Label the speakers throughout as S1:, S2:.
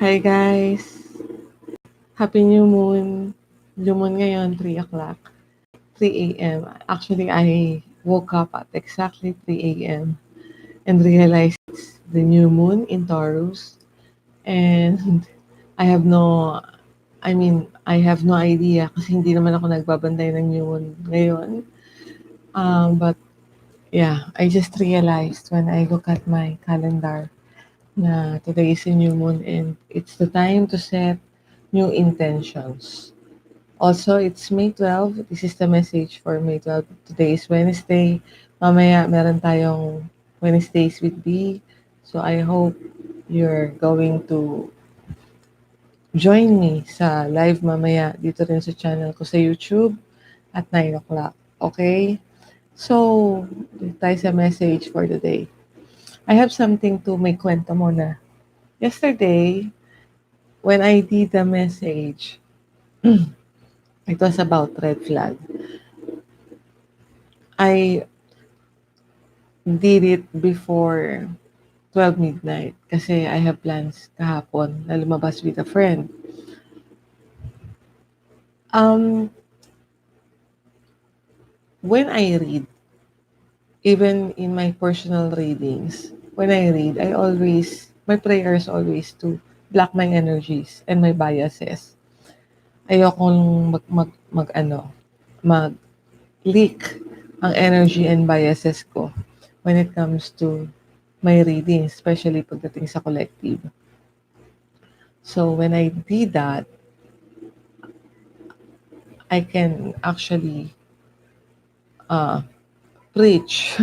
S1: Hi guys! Happy New Moon! New Moon ngayon, 3 o'clock, 3 a.m. Actually, I woke up at exactly 3 a.m. and realized it's the new moon in Taurus. And I have no, I have no idea kasi hindi naman ako nagbabantay ng new moon ngayon. But yeah, I just realized when I look at my calendar na today is a new moon and it's the time to set new intentions. Also, it's May 12. This is the message for May 12. Today is Wednesday. Mamaya meron tayong Wednesdays with B. So I hope you're going to join me sa live mamaya dito rin sa channel ko sa YouTube at 9 o'clock. Okay? So, dito tayo sa message for the day. I have something to may kwento muna. Yesterday, when I did the message, it was about red flag. I did it before 12 midnight kasi I have plans kahapon na lumabas with a friend. Um, when I read, even in my personal readings, when I read, my prayer is always to block my energies and my biases. Ayokong mag-leak ang energy and biases ko when it comes to my reading, especially pagdating sa collective. So when I did that, I can actually preach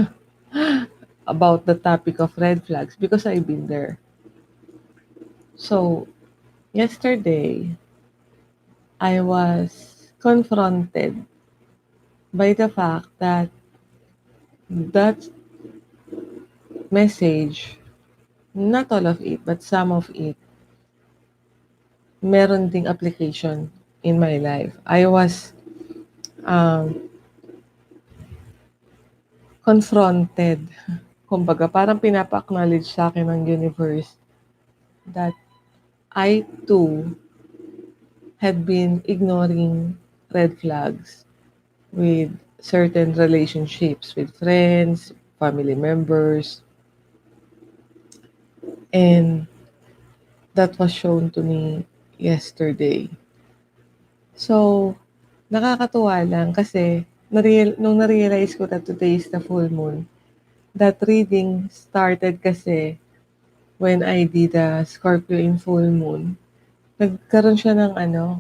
S1: about the topic of red flags because I've been there. So yesterday, I was confronted by the fact that that message, not all of it, but some of it, meron ding application in my life. I was um, confronted. Kumbaga, parang pinapa-acknowledge sa akin ng universe that I too had been ignoring red flags with certain relationships with friends, family members, and that was shown to me yesterday. So, nakakatuwa lang kasi nung na-realize ko that today is the full moon, that reading started kasi when I did a Scorpio in full moon. Nagkaroon siya ng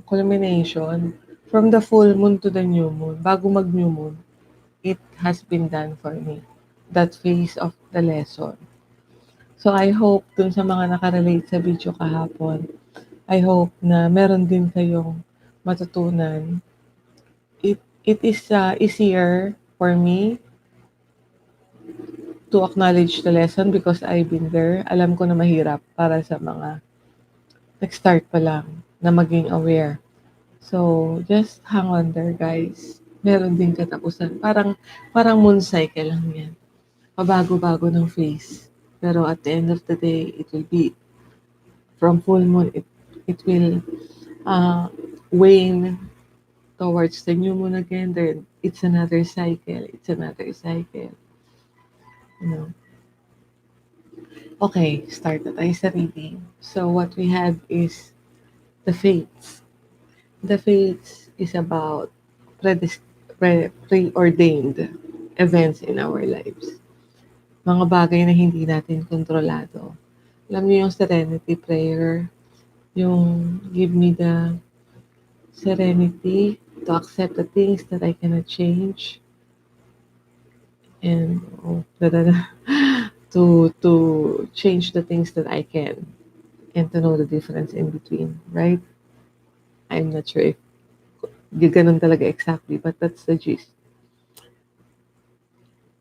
S1: culmination from the full moon to the new moon. Bago mag-new moon, it has been done for me. That phase of the lesson. So I hope dun sa mga nakarelate sa video kahapon, I hope na meron din kayong matutunan. It is easier for me to acknowledge the lesson because I've been there. Alam ko na mahirap para sa mga nag-start pa lang na maging aware. So, just hang on there, guys. Meron din katapusan. Parang moon cycle lang yan. Pabago-bago ng phase. Pero at the end of the day, it will be from full moon, it will uh, wane towards the new moon again. Then it's another cycle. It's another cycle. You know. Okay, start na tayo sa reading. So what we had is the fates. The fates is about preordained events in our lives. Mga bagay na hindi natin kontrolado. Alam niyo yung serenity prayer, yung give me the serenity to accept the things that I cannot change and to change the things that I can and to know the difference in between, right? I'm not sure if ganun talaga exactly, but that's the gist.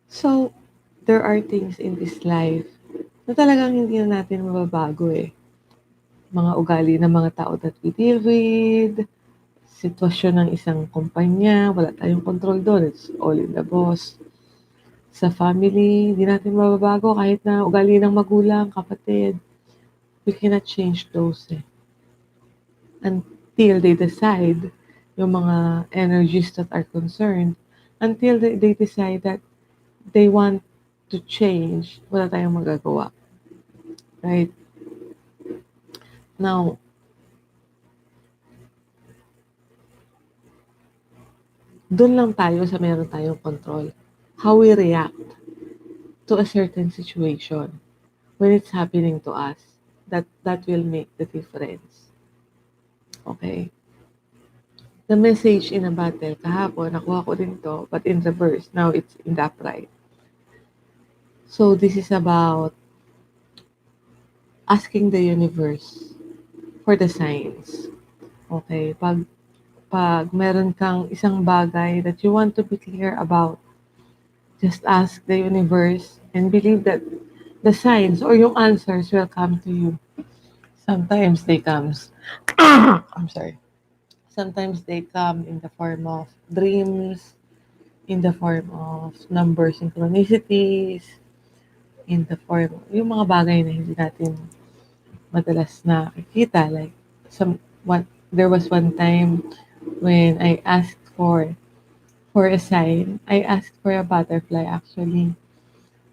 S1: So, there are things in this life na talagang hindi na natin mababago eh. Mga ugali ng mga tao that we deal with, sitwasyon ng isang kumpanya, wala tayong control doon. It's all in the boss. Sa family, hindi natin mababago kahit na ugali ng magulang, kapatid. We cannot change those until they decide, yung mga energies that are concerned, until they decide that they want to change, wala tayong magagawa. Right? Now, dun lang tayo sa meron tayong control. How we react to a certain situation when it's happening to us. That will make the difference. Okay? The message in a battle, kahapon, nakuha ko din to, but in reverse. Now it's in the upright. So this is about asking the universe for the signs. Okay? Pag meron kang isang bagay that you want to be clear about, just ask the universe and believe that the signs or yung answers will come to you. Sometimes they comes, I'm sorry. Sometimes they come in the form of dreams, in the form of number synchronicities, in the form, yung mga bagay na hindi natin madalas nakikita. Like, there was one time when I asked for a sign. I asked for a butterfly actually.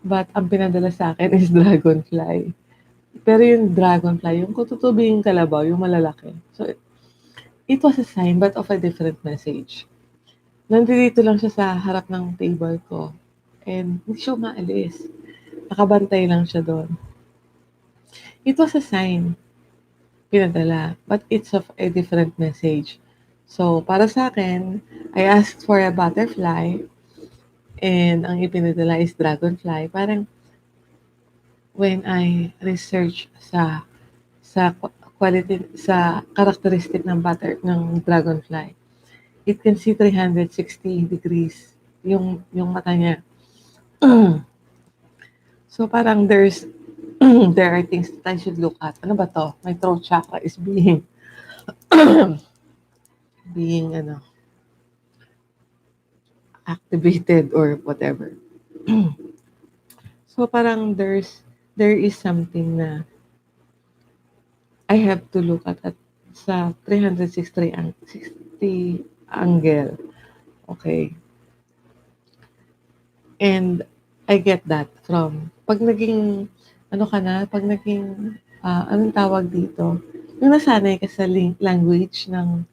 S1: But ang pinadala sa akin is dragonfly. Pero yung dragonfly, yung kututubing kalabaw, yung malalaki. So, it was a sign but of a different message. Nandito lang siya sa harap ng table ko. And hindi siya umaalis. Nakabantay lang siya doon. It was a sign, pinadala, but it's of a different message. So, para sa akin, I asked for a butterfly and ang ipinadala is dragonfly. Parang when I research sa quality, sa characteristic ng dragonfly, it can see 360 degrees yung mata niya. So parang there are things that I should look at. Ano ba to? My throat chakra is being activated or whatever. So parang there is something na I have to look at sa 360 angle. Okay. And I get that from pag naging pag naging anong tawag dito? Yung nasanay ka sa language ng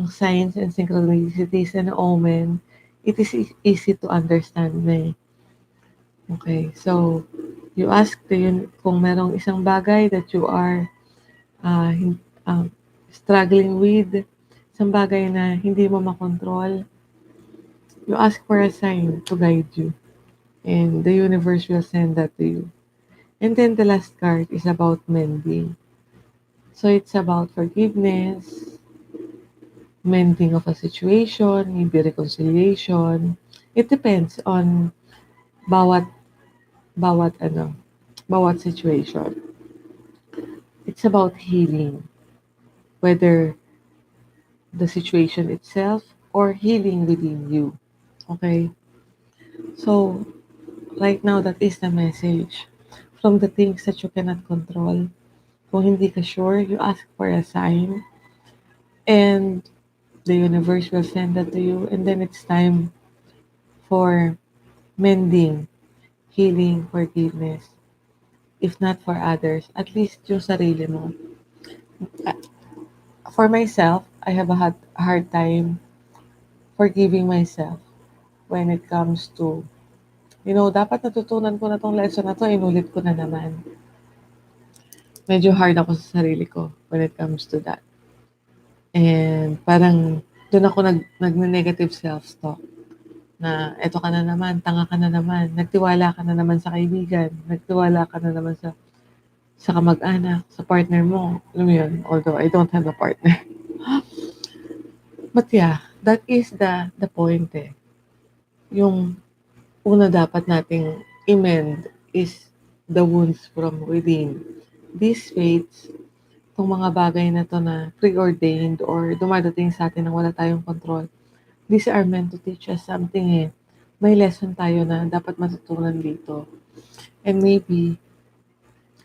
S1: signs and synchronicities and omen, it is easy to understand na eh. Okay, so you ask kung merong isang bagay that you are uh, hin- um, struggling with, isang bagay na hindi mo makontrol, you ask for a sign to guide you. And the universe will send that to you. And then the last card is about mending. So it's about forgiveness, mending of a situation, maybe reconciliation. It depends on bawat bawat bawat situation. It's about healing, whether the situation itself or healing within you. Okay? So right now that is the message. From the things that you cannot control, kung hindi ka sure, you ask for a sign and the universe will send that to you, and then it's time for mending, healing, forgiveness. If not for others, at least yung sarili mo. For myself, I have a hard time forgiving myself when it comes to, dapat natutunan ko na tong lesson na to, inulit ko na naman. Medyo hard ako sa sarili ko when it comes to that. And parang doon ako nag-negative self-talk na eto ka na naman, tanga ka na naman, nagtiwala ka na naman sa kaibigan, nagtiwala ka na naman sa kamag-anak, sa partner mo. Alam mo yun? Although I don't have a partner. But yeah, that is the point eh. Yung una dapat nating i-mend is the wounds from within. These fates, itong mga bagay na to na preordained or dumadating sa atin nang wala tayong control, these are meant to teach us something eh. May lesson tayo na dapat matutunan dito. And maybe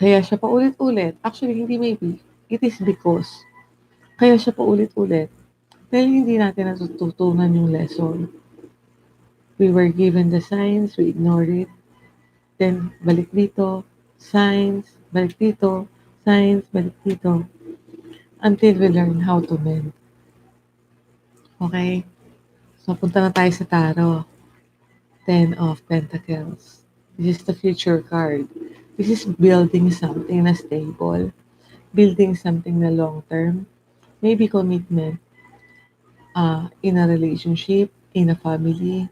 S1: Kaya siya paulit-ulit. Actually, hindi maybe. It is because. Kaya siya paulit-ulit. Dahil hindi natin natututunan yung lesson. We were given the signs, we ignored it. Then, balik dito, signs, balik dito, signs, balik dito. Until we learn how to mend. Okay? So, punta na tayo sa tarot. Ten of Pentacles. This is the future card. This is building something na stable. Building something na long term. Maybe commitment in a relationship, in a family,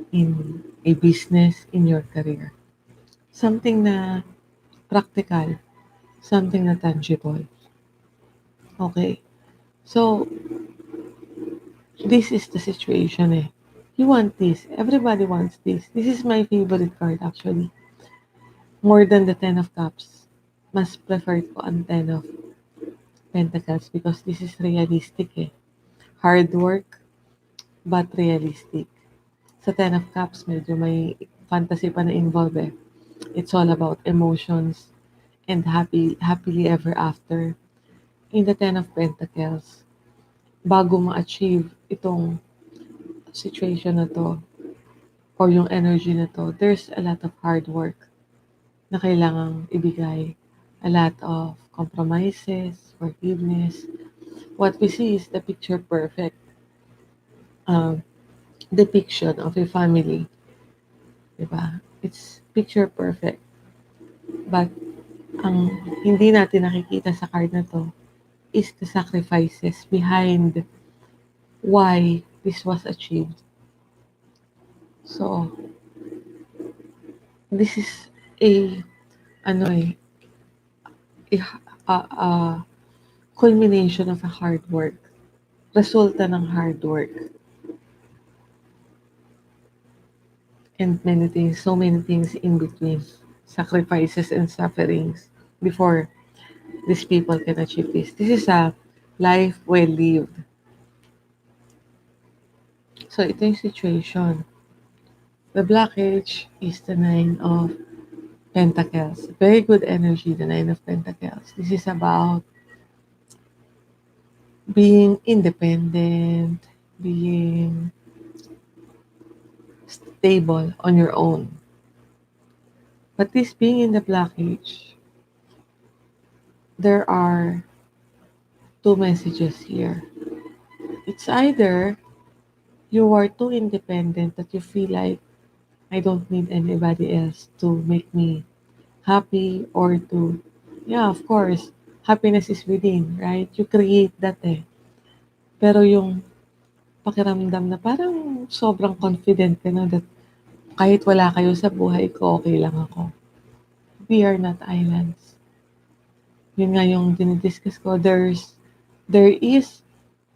S1: in a business, in your career. Something na practical. Something na tangible. Okay? So, this is the situation eh. You want this. Everybody wants this. This is my favorite card actually. More than the Ten of Cups. Mas prefer ko ang Ten of Pentacles because this is realistic eh. Hard work, but realistic. Sa Ten of Cups, medyo may fantasy pa na involve eh. It's all about emotions and happily ever after. In the Ten of Pentacles, bago ma-achieve itong situation na to or yung energy na to, there's a lot of hard work na kailangang ibigay. A lot of compromises, forgiveness. What we see is the picture perfect um, depiction of a family. Diba? It's picture perfect. But ang hindi natin nakikita sa card na to is the sacrifices behind why this was achieved. So, this is a ano eh, a culmination of a hard work. Resulta ng hard work. And many things, so many things in between. Sacrifices and sufferings before these people can achieve this. This is a life well lived. So ito yung situation. The blockage is the Nine of Pentacles. Very good energy, the Nine of Pentacles. This is about being independent, being stable on your own. But this being in the blockage, there are two messages here. It's either you are too independent that you feel like I don't need anybody else to make me happy or to, yeah, of course, happiness is within, right? You create that eh. Pero yung pakiramdam na parang sobrang confident ka na that kahit wala kayo sa buhay ko, okay lang ako. We are not islands. Yun nga yung dinidiscuss ko. There is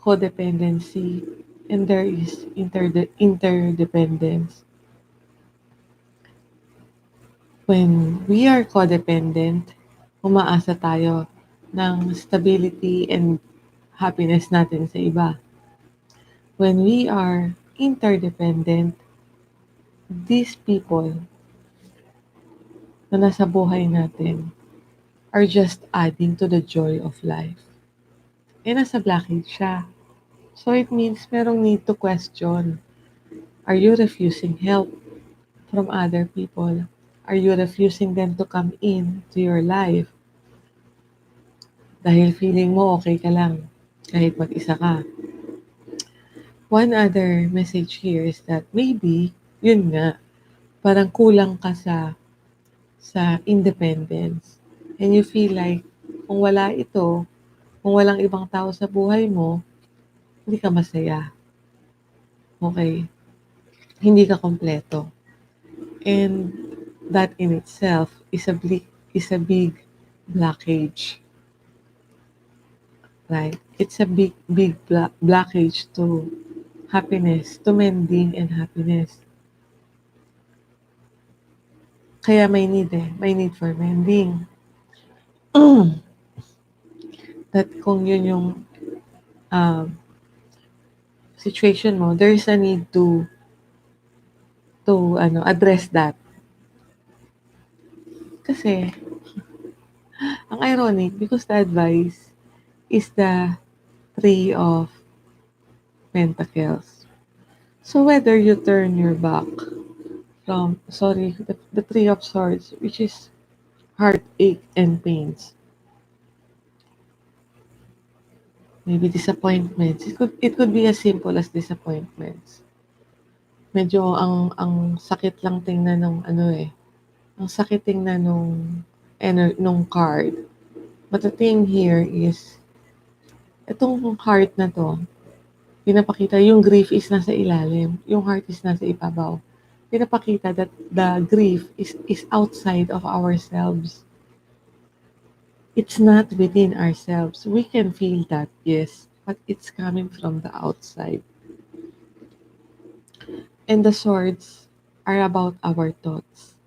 S1: codependency and there is interdependence. When we are codependent, umaasa tayo ng stability and happiness natin sa iba. When we are interdependent, these people na nasa buhay natin are just adding to the joy of life. Eh, nasa blockage siya. So it means merong need to question. Are you refusing help from other people? Are you refusing them to come in to your life? Dahil feeling mo okay ka lang kahit mag-isa ka. One other message here is that maybe, yun nga, parang kulang ka sa independence. And you feel like, kung wala ito, kung walang ibang tao sa buhay mo, hindi ka masaya. Okay? Hindi ka kompleto. And that in itself is a big blockage. Right? It's a big blockage to happiness, to mending and happiness. Kaya may need eh. May need for mending. That kung yun yung um, situation mo, there's a need to address that. Kasi Ang ironic because the advice is the Three of Pentacles. So whether you turn your back from, sorry, the Three of Swords, which is heartache and pains, maybe disappointments. It could be as simple as disappointments. Medyo ang sakit lang tingnan nung ano eh. Ang sakit tingnan nung card. But the thing here is, itong heart na to, pinapakita yung grief is nasa ilalim, yung heart is nasa ibabaw. Pinapakita that the grief is outside of ourselves. It's not within ourselves. We can feel that, yes, but it's coming from the outside. And the swords are about our thoughts.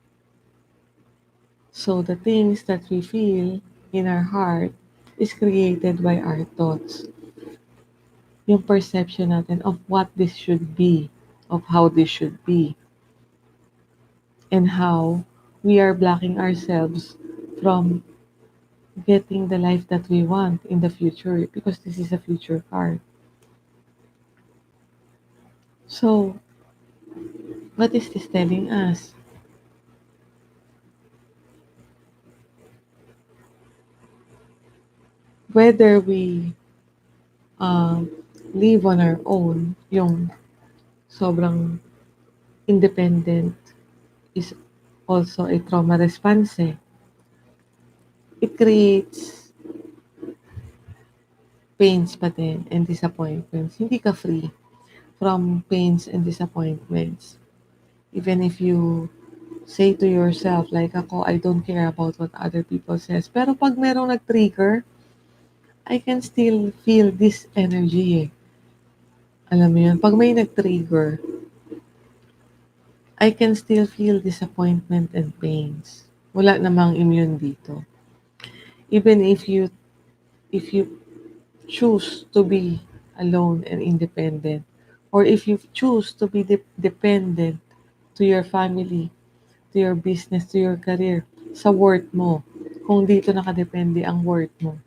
S1: So the things that we feel in our heart is created by our thoughts. Yung perception natin of what this should be, of how this should be, and how we are blocking ourselves from getting the life that we want in the future because this is a future card. So, what is this telling us? Whether we um, live on our own, yung sobrang independent is also a trauma response. Eh. It creates pains pa din and disappointments. Hindi ka free from pains and disappointments. Even if you say to yourself, like ako, I don't care about what other people says. Pero pag merong nag-trigger, I can still feel this energy eh. Alam mo yun, pag may nag-trigger, I can still feel disappointment and pains. Wala namang immune dito. Even if you choose to be alone and independent, or if you choose to be dependent to your family, to your business, to your career, sa worth mo, kung dito nakadepende ang worth mo,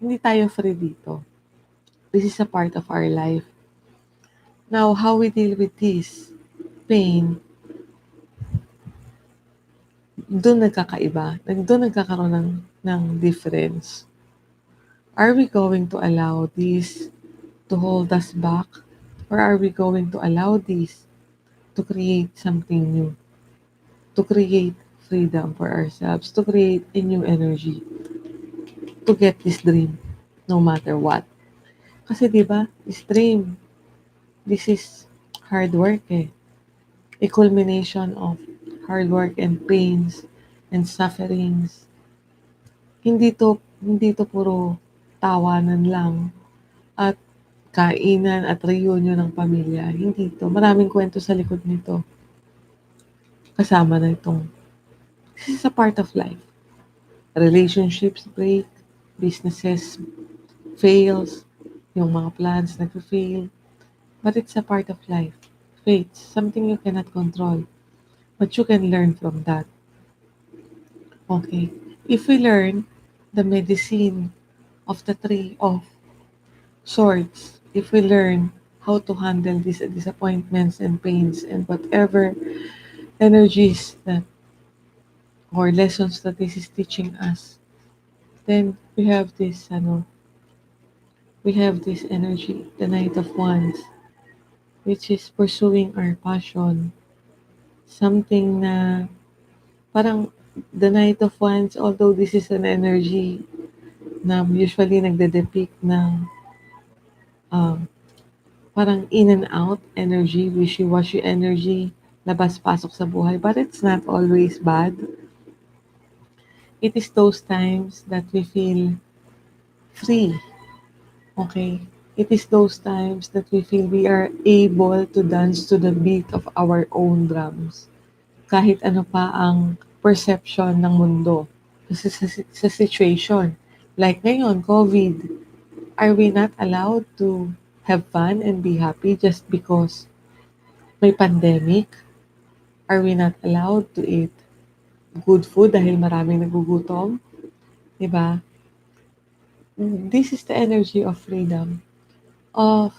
S1: hindi tayo free dito. This is a part of our life. Now, how we deal with this pain, doon nagkakaiba. Doon nagkakaroon ng difference. Are we going to allow this to hold us back? Or are we going to allow this to create something new? To create freedom for ourselves, to create a new energy, to get this dream, no matter what. Kasi di ba, this dream, this is hard work eh. A culmination of hard work and pains and sufferings. Hindi to puro tawanan lang at kainan at reunion ng pamilya. Hindi to. Maraming kwento sa likod nito. Kasama na itong, this is a part of life. Relationships break, businesses fails, yung mga plans nag-fail. But it's a part of life. Fate, something you cannot control. But you can learn from that. Okay. If we learn the medicine of the Three of Swords, if we learn how to handle these disappointments and pains and whatever energies that or lessons that this is teaching us, then we have this energy, the Knight of Wands, which is pursuing our passion. Something na parang the Knight of Wands, although this is an energy na usually nagde-depict ng um, parang in and out energy, wishy-washy energy, labas-pasok sa buhay, but it's not always bad. It is those times that we feel free, okay? It is those times that we feel we are able to dance to the beat of our own drums. Kahit ano pa ang perception ng mundo. Kasi sa situation, like ngayon, COVID, are we not allowed to have fun and be happy just because may pandemic? Are we not allowed to eat good food dahil maraming nagugutom? Diba? This is the energy of freedom, of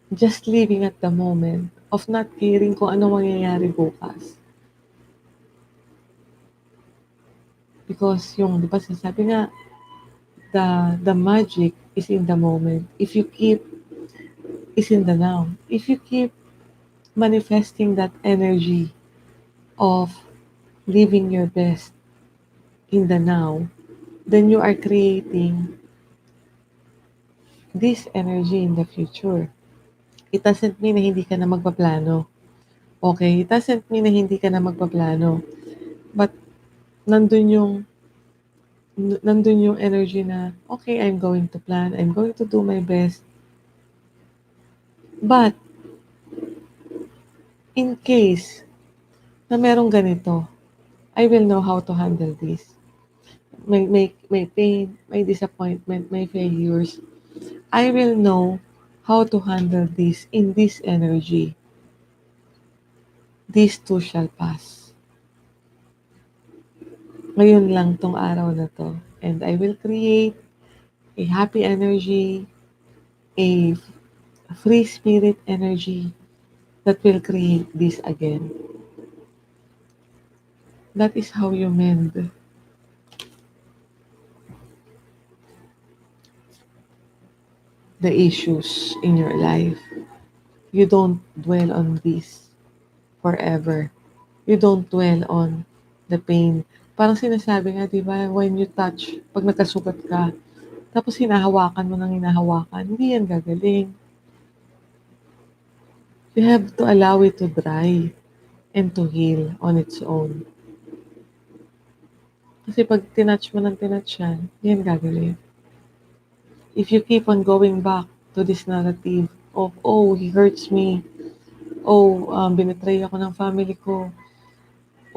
S1: just living at the moment, of not caring kung ano mangyayari bukas. Because yung, di ba sasabi nga, the magic is in the moment. If you keep, is in the now. If you keep manifesting that energy of living your best in the now, then you are creating this energy in the future. It doesn't mean na hindi ka na magpaplano. Okay? It doesn't mean na hindi ka na magpaplano. But nandun yung nandun yung energy na, okay, I'm going to plan, I'm going to do my best. But, in case na merong ganito, I will know how to handle this. May pain, may disappointment, may failures. I will know how to handle this in this energy. This too shall pass. Ngayon lang tong araw na to. And I will create a happy energy, a free spirit energy that will create this again. That is how you mend the issues in your life. You don't dwell on this forever. You don't dwell on the pain. Parang sinasabi nga, di ba, when you touch, pag nagkasugat ka, tapos hinahawakan mo ng hinahawakan, hindi yan gagaling. You have to allow it to dry and to heal on its own. Kasi pag tinatch mo ng tinatch yan, hindi yan gagaling. If you keep on going back to this narrative of, oh, he hurts me, oh, binetray ako ng family ko,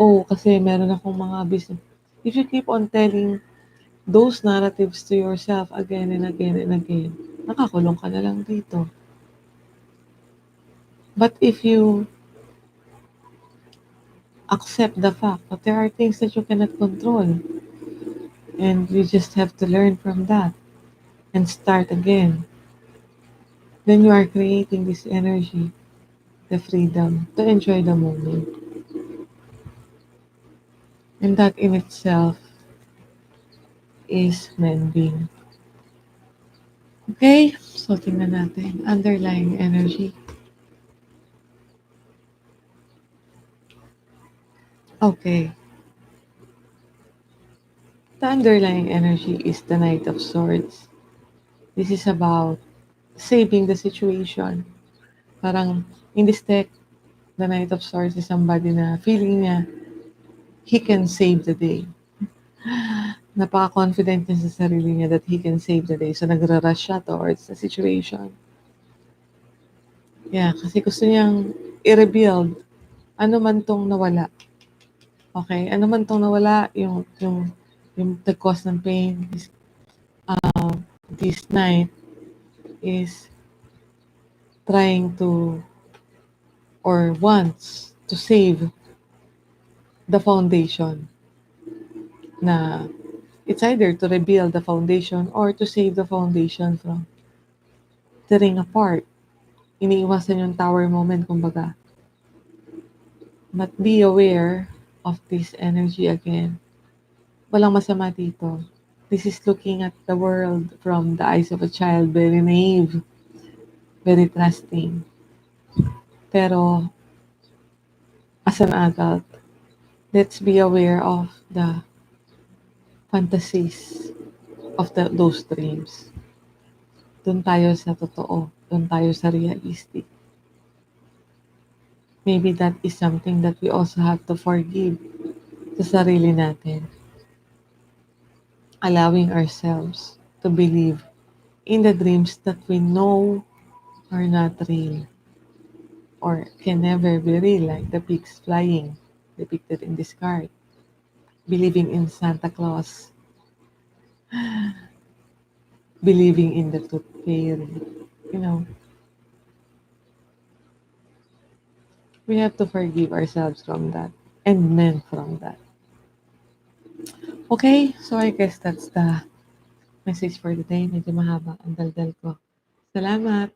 S1: oh, kasi meron akong mga business. If you keep on telling those narratives to yourself again and again and again, nakakulong ka na lang dito. But if you accept the fact that there are things that you cannot control, and you just have to learn from that and start again, then you are creating this energy, the freedom to enjoy the moment. And that in itself is mending. Okay? So, tingnan natin. Underlying energy. Okay. The underlying energy is the Knight of Swords. This is about saving the situation. Parang, in this deck, the Knight of Swords is somebody na feeling niya he can save the day. Napaka-confident niya sa sarili niya that he can save the day. So, nagra-rush siya towards the situation. Yeah, kasi gusto niyang i-rebuild ano man tong nawala. Okay? Ano man tong nawala, yung nag-cause ng pain, this night is trying to or wants to save the foundation na it's either to rebuild the foundation or to save the foundation from tearing apart. Iniiwasan yung tower moment, kumbaga. But be aware of this energy again. Walang masama dito. This is looking at the world from the eyes of a child, very naive, very trusting. Pero as an adult, let's be aware of the fantasies of those dreams. Doon tayo sa totoo. Doon tayo sa realistic. Maybe that is something that we also have to forgive sa sarili natin. Allowing ourselves to believe in the dreams that we know are not real or can never be real, like the pigs flying depicted in this card. Believing in Santa Claus, believing in the tooth fairy. You know, we have to forgive ourselves from that and mend from that. Okay, so I guess that's the message for today. Medyo mahaba ang daldal ko. Salamat.